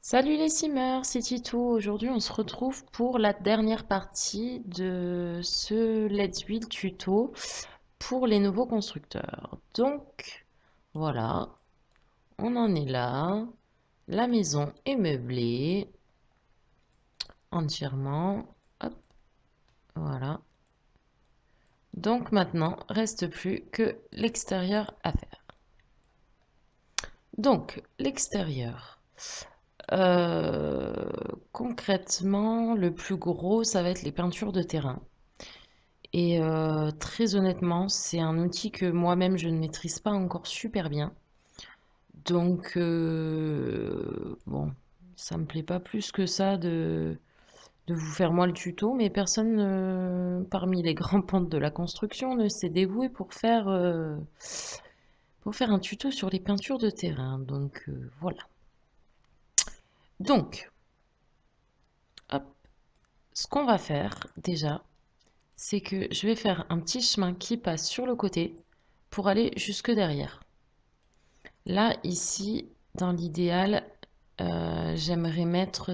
Salut les simmers, c'est Titou. Aujourd'hui, on se retrouve pour la dernière partie de ce Let's Build tuto pour les nouveaux constructeurs. Donc, voilà, on en est là. La maison est meublée entièrement. Hop, voilà. Donc maintenant, reste plus que l'extérieur à faire. Donc, l'extérieur. Euh, Concrètement, le plus gros, ça va être les peintures de terrain. Et très honnêtement, c'est un outil que moi-même je ne maîtrise pas encore super bien. Donc, bon, ça me plaît pas plus que ça de vous faire moi le tuto, mais personne parmi les grands pontes de la construction ne s'est dévoué pour faire un tuto sur les peintures de terrain. Donc, voilà. Donc, hop, ce qu'on va faire déjà, c'est que je vais faire un petit chemin qui passe sur le côté pour aller jusque derrière. Là, ici, dans l'idéal, j'aimerais mettre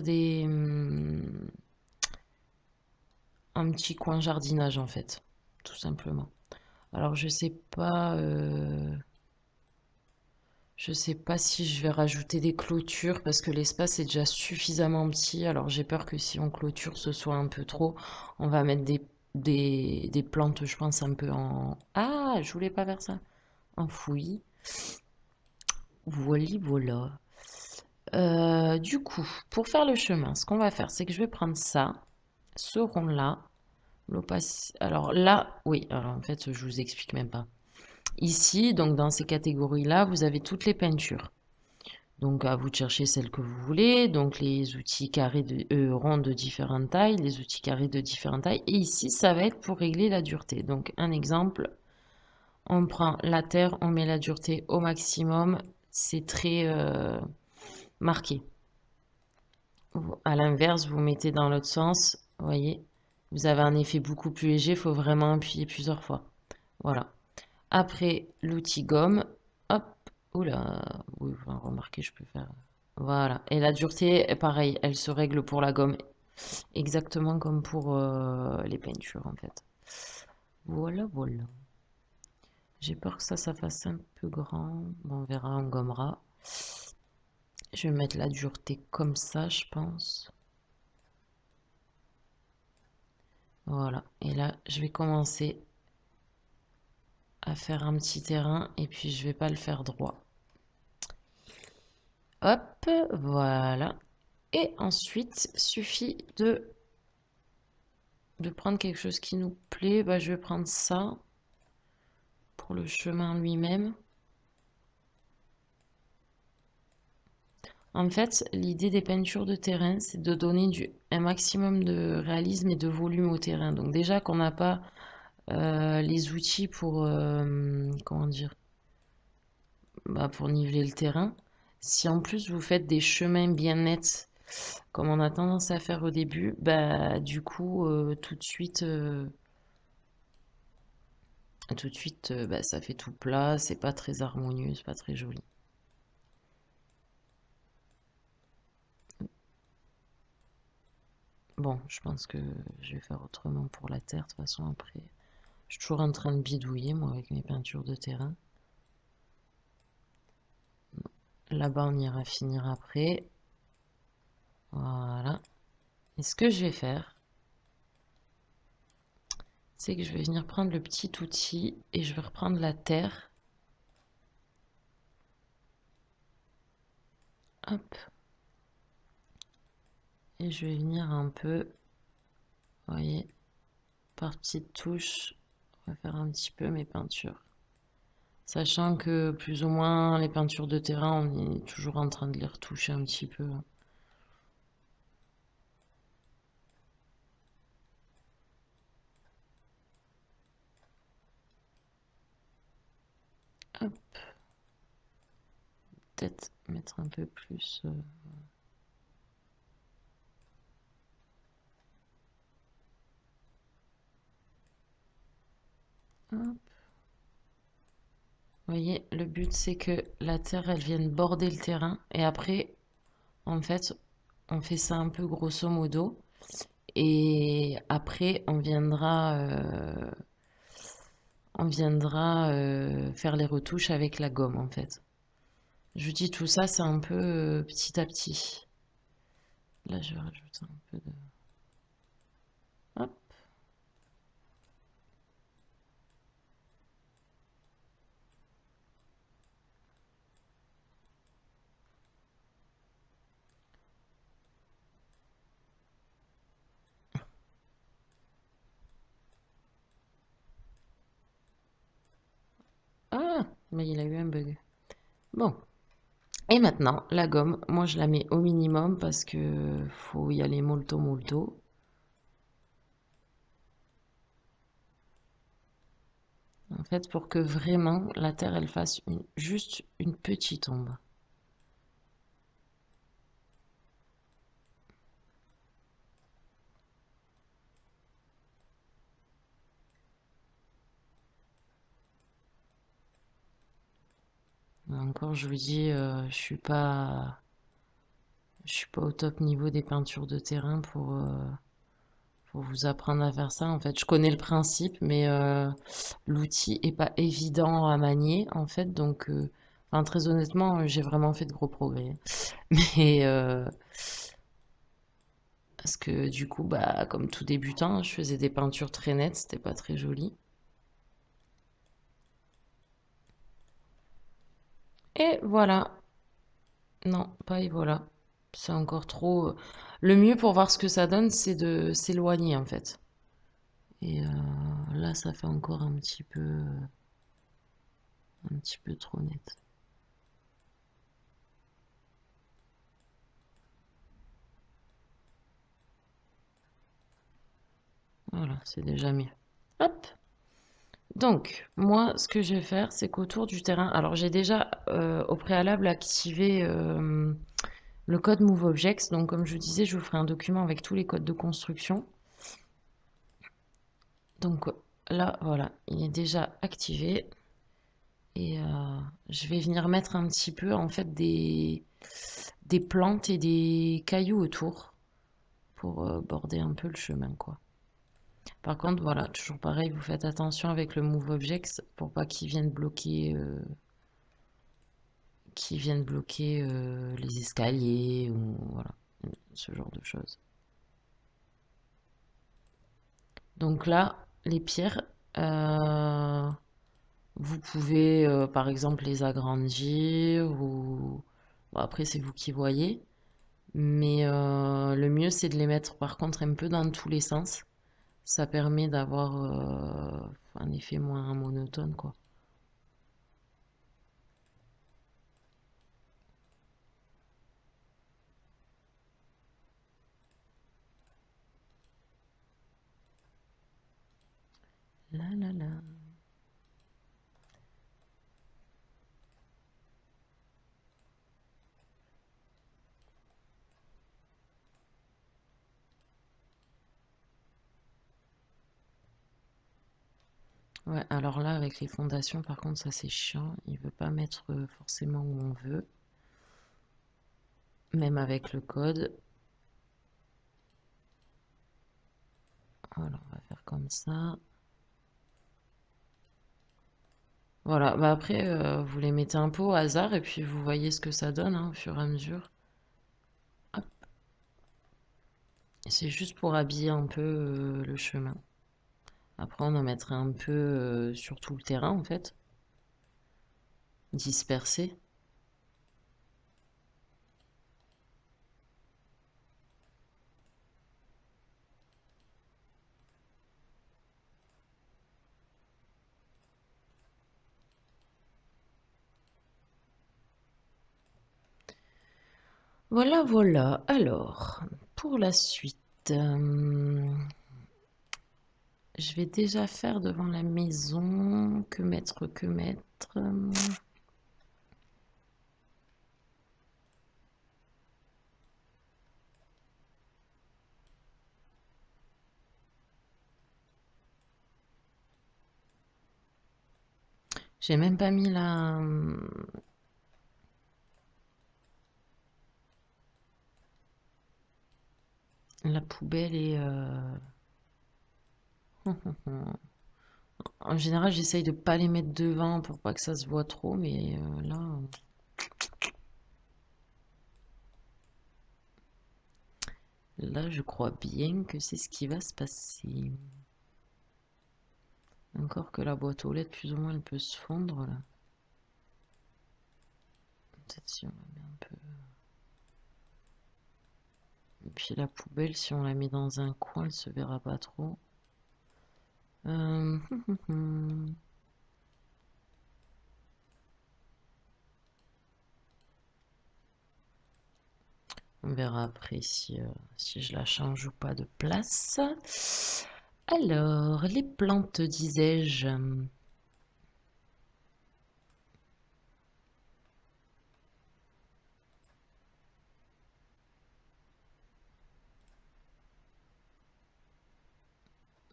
un petit coin jardinage en fait, tout simplement. Alors, je sais pas si je vais rajouter des clôtures parce que l'espace est déjà suffisamment petit. Alors, j'ai peur que si on clôture, ce soit un peu trop. On va mettre des plantes, je pense, un peu en... Ah, je voulais pas faire ça. En fouillis. Voilà, voilà. Du coup, pour faire le chemin, ce qu'on va faire, c'est que je vais prendre ça, ce rond-là, l'opacité. Alors là, oui, alors en fait, je vous explique même pas. Ici, donc dans ces catégories-là, vous avez toutes les peintures. Donc à vous de chercher celle que vous voulez. Donc les outils carrés ronds de différentes tailles, les outils carrés de différentes tailles. Et ici, ça va être pour régler la dureté. Donc un exemple, on prend la terre, on met la dureté au maximum. C'est très marqué. À l'inverse, vous mettez dans l'autre sens, vous voyez, vous avez un effet beaucoup plus léger, il faut vraiment appuyer plusieurs fois. Voilà. Après, l'outil gomme, hop, oula, oui, enfin, remarquez, je peux faire. Voilà. Et la dureté, pareil, elle se règle pour la gomme, exactement comme pour les peintures, en fait. Voilà, voilà. J'ai peur que ça fasse un peu grand. Bon, on verra, on gommera. Je vais mettre la dureté comme ça, je pense. Voilà. Et là, je vais commencer à faire un petit terrain et puis je vais pas le faire droit. Hop, voilà. Et ensuite, suffit de prendre quelque chose qui nous plaît. Bah, je vais prendre ça pour le chemin lui-même. En fait, l'idée des peintures de terrain, c'est de donner un maximum de réalisme et de volume au terrain. Donc déjà qu'on n'a pas les outils pour, comment dire, bah, pour niveler le terrain, si en plus vous faites des chemins bien nets, comme on a tendance à faire au début, bah du coup tout de suite bah, ça fait tout plat, c'est pas très harmonieux, c'est pas très joli. Bon, je pense que je vais faire autrement pour la terre, de toute façon après. Je suis toujours en train de bidouiller moi avec mes peintures de terrain. Là-bas on ira finir après. Voilà. Et ce que je vais faire, c'est que je vais venir prendre le petit outil et je vais reprendre la terre. Hop. Et je vais venir un peu, vous voyez, par petites touches, refaire un petit peu mes peintures. Sachant que plus ou moins les peintures de terrain, on est toujours en train de les retoucher un petit peu. Hop, peut-être mettre un peu plus. Hop. Vous voyez, le but c'est que la terre elle vienne border le terrain et après En fait, on fait ça un peu grosso modo. Et après, on viendra faire les retouches avec la gomme, en fait. Je vous dis, tout ça, c'est un peu petit à petit. Là, je vais rajouter un peu de... Hop. Ah, mais il a eu un bug. Bon. Et maintenant, la gomme, moi, je la mets au minimum parce que faut y aller molto molto. En fait, pour que vraiment la terre, elle fasse juste une petite ombre. Encore, je vous dis, je suis pas au top niveau des peintures de terrain pour vous apprendre à faire ça. En fait, je connais le principe, mais l'outil est pas évident à manier, en fait. Donc, enfin, très honnêtement, j'ai vraiment fait de gros progrès. Mais parce que du coup, bah, comme tout débutant, je faisais des peintures très nettes, c'était pas très joli. Et voilà. Non, pas et voilà. C'est encore trop. Le mieux pour voir ce que ça donne, c'est de s'éloigner en fait. Et là, ça fait encore un petit peu trop net. Voilà, c'est déjà mieux. Hop. Donc, moi, ce que je vais faire, c'est qu'autour du terrain, alors j'ai déjà au préalable activé le code MoveObjects. Donc, comme je vous disais, je vous ferai un document avec tous les codes de construction. Donc là, voilà, il est déjà activé. Et je vais venir mettre un petit peu en fait des plantes et des cailloux autour pour border un peu le chemin, quoi. Par contre, voilà, toujours pareil, vous faites attention avec le Move Objects pour pas qu'il vienne bloquer les escaliers ou voilà, ce genre de choses. Donc là, les pierres, euh, vous pouvez par exemple les agrandir ou bon, après c'est vous qui voyez. Mais le mieux, c'est de les mettre par contre un peu dans tous les sens. Ça permet d'avoir un effet moins monotone, quoi. La la la. Ouais, alors là, avec les fondations, par contre, ça c'est chiant. Il veut pas mettre forcément où on veut, même avec le code. Voilà, on va faire comme ça. Voilà, bah après, vous les mettez un peu au hasard et puis vous voyez ce que ça donne hein, au fur et à mesure. Hop. C'est juste pour habiller un peu le chemin. Après, on en mettrait un peu sur tout le terrain, en fait, dispersé. Voilà, voilà. Alors, pour la suite, je vais déjà faire devant la maison. Que mettre, que mettre. J'ai même pas mis la... La poubelle est... En général, j'essaye de pas les mettre devant pour pas que ça se voit trop, mais là, je crois bien que c'est ce qui va se passer. Encore que la boîte aux lettres, plus ou moins, elle peut se fondre là. Peut-être si on la met un peu. Et puis la poubelle, si on la met dans un coin, elle se verra pas trop. Euh, On verra après si je la change ou pas de place. Alors, les plantes, disais-je.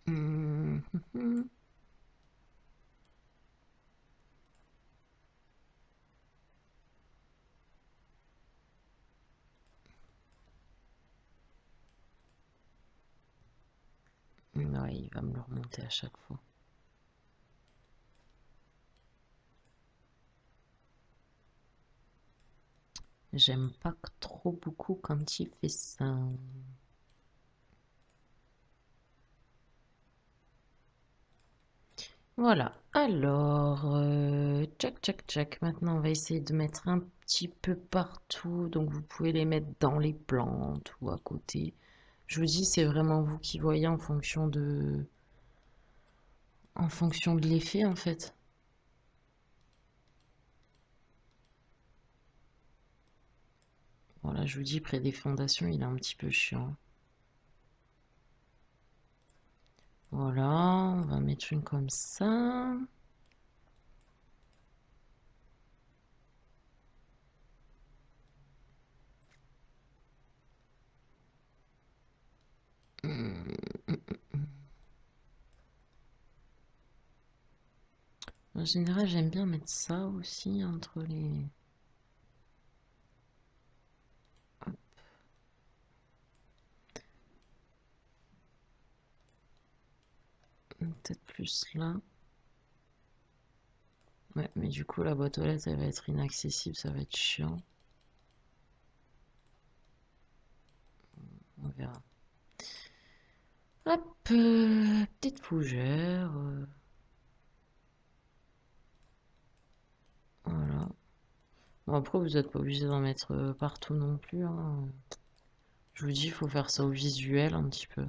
Hum, hum, hum. Ouais, il va me le remonter à chaque fois. J'aime pas trop beaucoup quand il fait ça. Voilà. Alors, tchac, tchac, tchac. Maintenant, on va essayer de mettre un petit peu partout. Donc, vous pouvez les mettre dans les plantes ou à côté. Je vous dis, c'est vraiment vous qui voyez en fonction de l'effet, en fait. Voilà, je vous dis, près des fondations, il est un petit peu chiant. Voilà, on va mettre une comme ça. Hum, En général, j'aime bien mettre ça aussi entre les... Peut-être plus là. Ouais, mais du coup, la boîte aux lettres, elle va être inaccessible, ça va être chiant. On verra. Hop, petite fougère. Voilà. Bon, après, vous n'êtes pas obligé d'en mettre partout non plus, hein. Je vous dis, il faut faire ça au visuel un petit peu.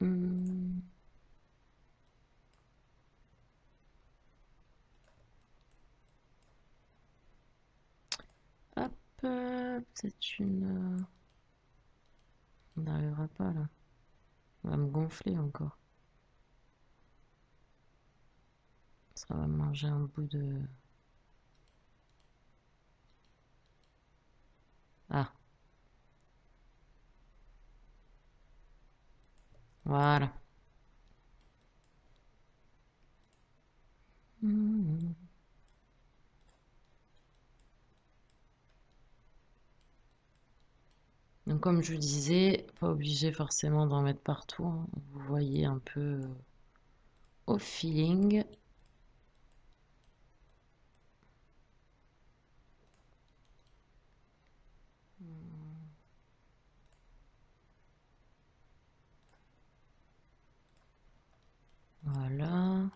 Hum. Hop, peut-être une... On n'arrivera pas là. On va me gonfler encore. Ça va me manger un bout de... Ah, voilà. Hum. Donc comme je vous disais, pas obligé forcément d'en mettre partout, hein. Vous voyez un peu au feeling. Voilà.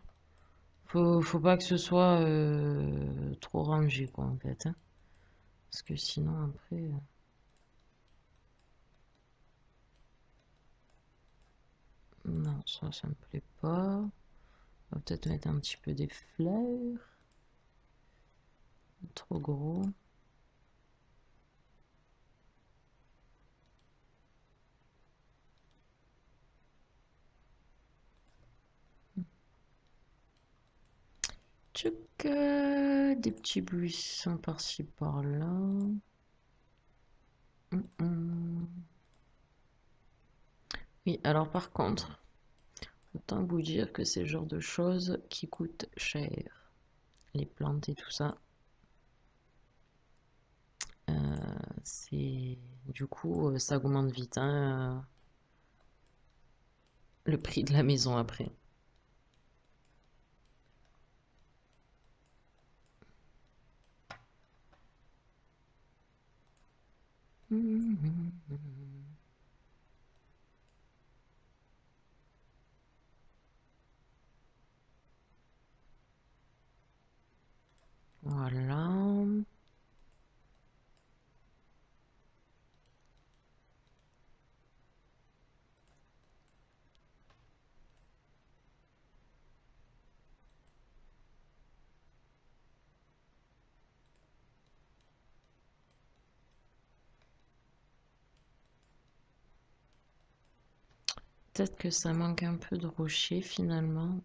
Faut pas que ce soit trop rangé quoi en fait, hein. Parce que sinon après... Non, ça me plaît pas. On va peut-être mettre un petit peu des fleurs. Trop gros. Tchouk, des petits buissons par-ci par-là. Oui, alors par contre, autant vous dire que c'est le genre de choses qui coûtent cher. Les plantes et tout ça. Du coup, ça augmente vite, hein, le prix de la maison après. Voilà. Peut-être que ça manque un peu de rocher finalement.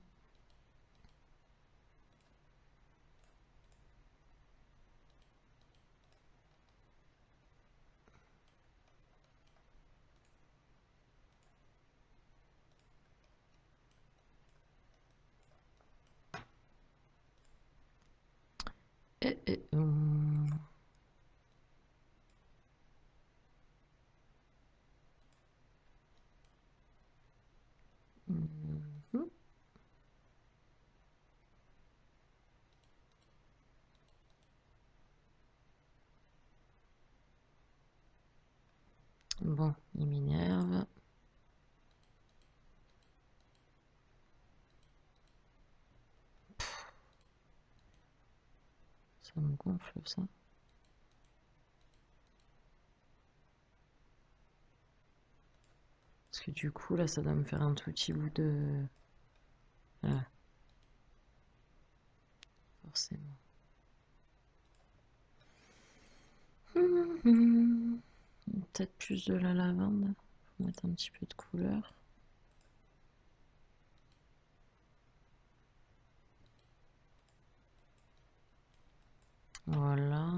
Eh, eh, mhm. Bon, il m'énerve. Ça me gonfle ça. Parce que du coup, là, ça doit me faire un tout petit bout de... Voilà, forcément. Mhm. Peut-être plus de la lavande. Faut mettre un petit peu de couleur. Voilà.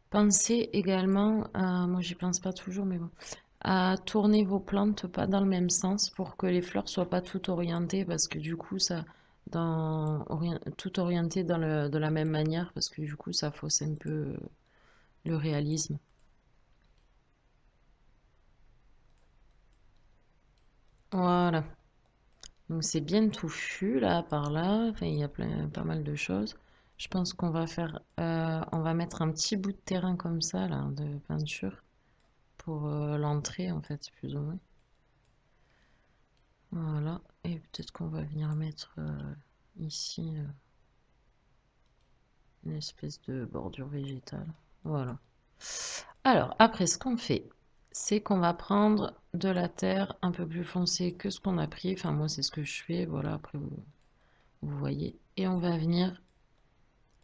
Pensez également, moi j'y pense pas toujours, mais bon, à tourner vos plantes pas dans le même sens pour que les fleurs soient pas toutes orientées, parce que du coup ça, tout orienté de la même manière, parce que du coup ça fausse un peu le réalisme. Voilà. Donc c'est bien touffu là par là. Enfin, il y a pas mal de choses. Je pense qu'on va faire, on va mettre un petit bout de terrain comme ça là de peinture pour l'entrée en fait plus ou moins. Voilà. Et peut-être qu'on va venir mettre ici une espèce de bordure végétale. Voilà. Alors après ce qu'on fait, c'est qu'on va prendre de la terre un peu plus foncée que ce qu'on a pris. Enfin moi c'est ce que je fais. Voilà. Après vous voyez. Et on va venir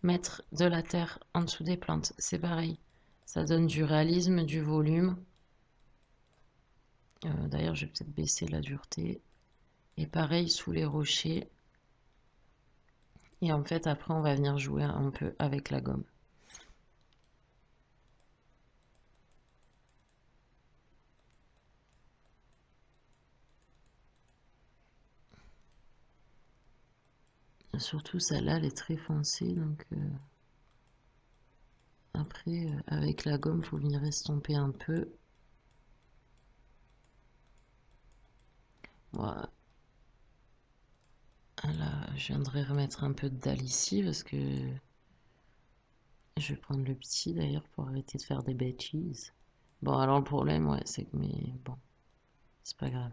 mettre de la terre en dessous des plantes, c'est pareil. Ça donne du réalisme, du volume. D'ailleurs, je vais peut-être baisser la dureté. Et pareil sous les rochers. Et en fait, après, on va venir jouer un peu avec la gomme. Surtout celle-là, elle est très foncée. Donc après, avec la gomme, il faut venir estomper un peu. Voilà. Là, je viendrai remettre un peu de dalle ici parce que je vais prendre le petit d'ailleurs pour arrêter de faire des bêtises. Bon, alors le problème, ouais, c'est que mais bon, c'est pas grave.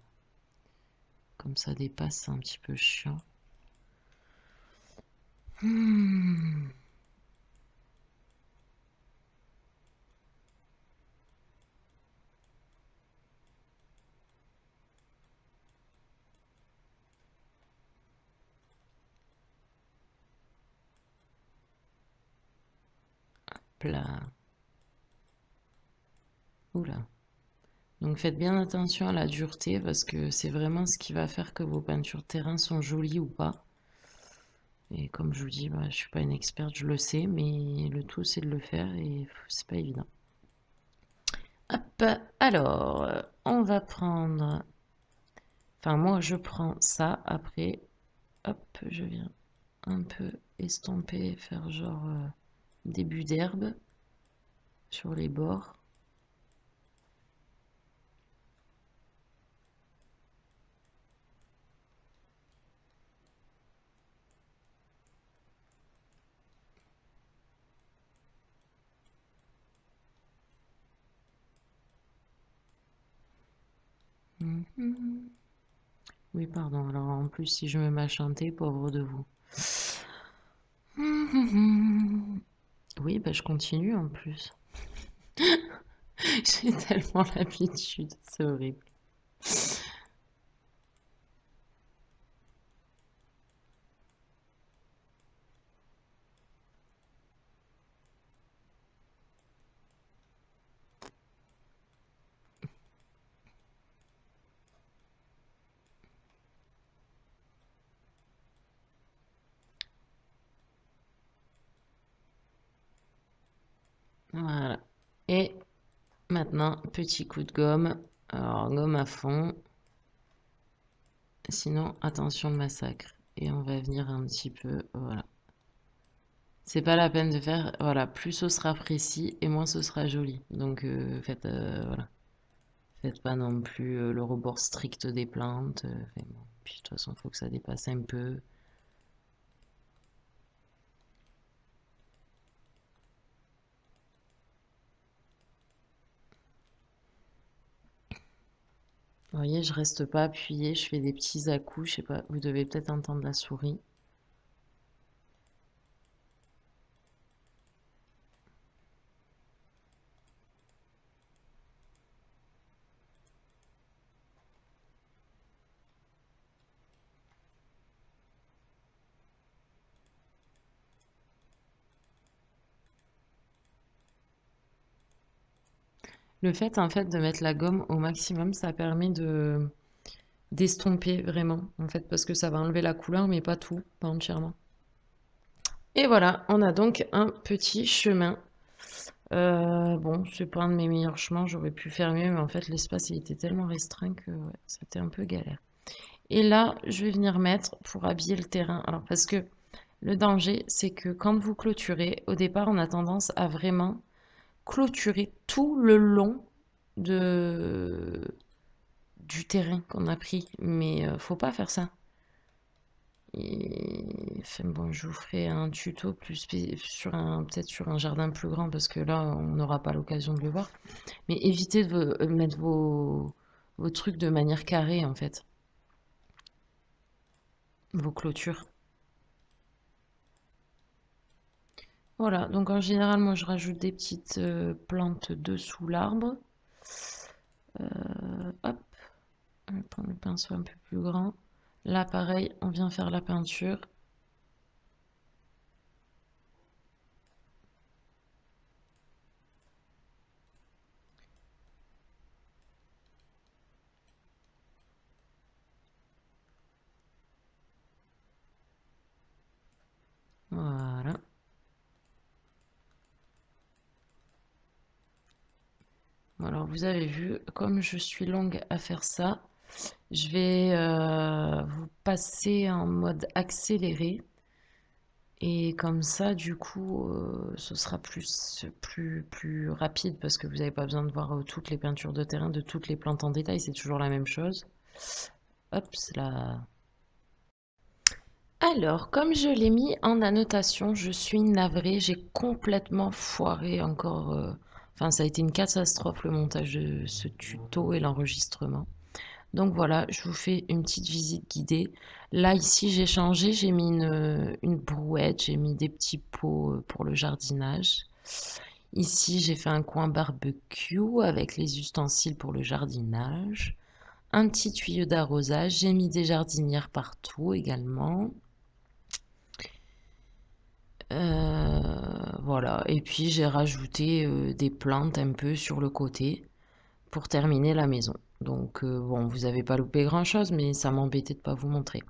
Comme ça dépasse, c'est un petit peu chiant. Hmm. Plat. Oula. Donc faites bien attention à la dureté parce que c'est vraiment ce qui va faire que vos peintures terrain sont jolies ou pas. Et comme je vous dis, bah, je suis pas une experte, je le sais, mais le tout c'est de le faire et c'est pas évident. Hop, alors, on va prendre... Enfin, moi je prends ça après. Hop, je viens un peu estomper, faire genre... début d'herbe sur les bords. Mhm. Oui, pardon. Alors en plus, si je me mets à chanter, pauvre de vous. Mhm. Oui, bah, je continue en plus. J'ai tellement l'habitude, c'est horrible. Voilà. Et maintenant, petit coup de gomme. Alors, gomme à fond. Sinon, attention, massacre. Et on va venir un petit peu. Voilà. C'est pas la peine de faire. Voilà. Plus ce sera précis et moins ce sera joli. Donc, faites. Voilà. Faites pas non plus le rebord strict des plantes. Enfin, bon. Puis, de toute façon, il faut que ça dépasse un peu. Vous voyez, je reste pas appuyée. Je fais des petits à-coups. Je sais pas. Vous devez peut-être entendre la souris. Le fait, en fait, de mettre la gomme au maximum, ça permet de d'estomper vraiment, en fait, parce que ça va enlever la couleur, mais pas tout, pas entièrement. Et voilà, on a donc un petit chemin. Bon, c'est pas un de mes meilleurs chemins, j'aurais pu faire mieux, mais en fait, l'espace, il était tellement restreint que ouais, c'était un peu galère. Et là, je vais venir mettre pour habiller le terrain. Alors, parce que le danger, c'est que quand vous clôturez, au départ, on a tendance à vraiment clôturer tout le long de, du terrain qu'on a pris. Mais faut pas faire ça. Et, enfin, bon, je vous ferai un tuto plus sur un peut-être sur un jardin plus grand parce que là, on n'aura pas l'occasion de le voir. Mais évitez de mettre vos trucs de manière carrée en fait, vos clôtures. Voilà, donc en général, moi je rajoute des petites plantes dessous l'arbre. Hop, je vais prendre le pinceau un peu plus grand. Là, pareil, on vient faire la peinture. Voilà. Alors vous avez vu, comme je suis longue à faire ça, je vais vous passer en mode accéléré. Et comme ça, du coup, ce sera plus rapide parce que vous n'avez pas besoin de voir toutes les peintures de terrain de toutes les plantes en détail, c'est toujours la même chose. Hop, là. Alors, comme je l'ai mis en annotation, je suis navrée, j'ai complètement foiré encore. Enfin, ça a été une catastrophe le montage de ce tuto et l'enregistrement. Donc voilà, je vous fais une petite visite guidée. Là, ici, j'ai changé, j'ai mis une brouette, j'ai mis des petits pots pour le jardinage. Ici, j'ai fait un coin barbecue avec les ustensiles pour le jardinage. Un petit tuyau d'arrosage, j'ai mis des jardinières partout également. Voilà, et puis j'ai rajouté des plantes un peu sur le côté pour terminer la maison. Donc bon, vous n'avez pas loupé grand-chose, mais ça m'embêtait de ne pas vous montrer.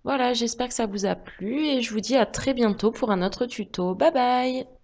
Voilà, j'espère que ça vous a plu et je vous dis à très bientôt pour un autre tuto. Bye bye!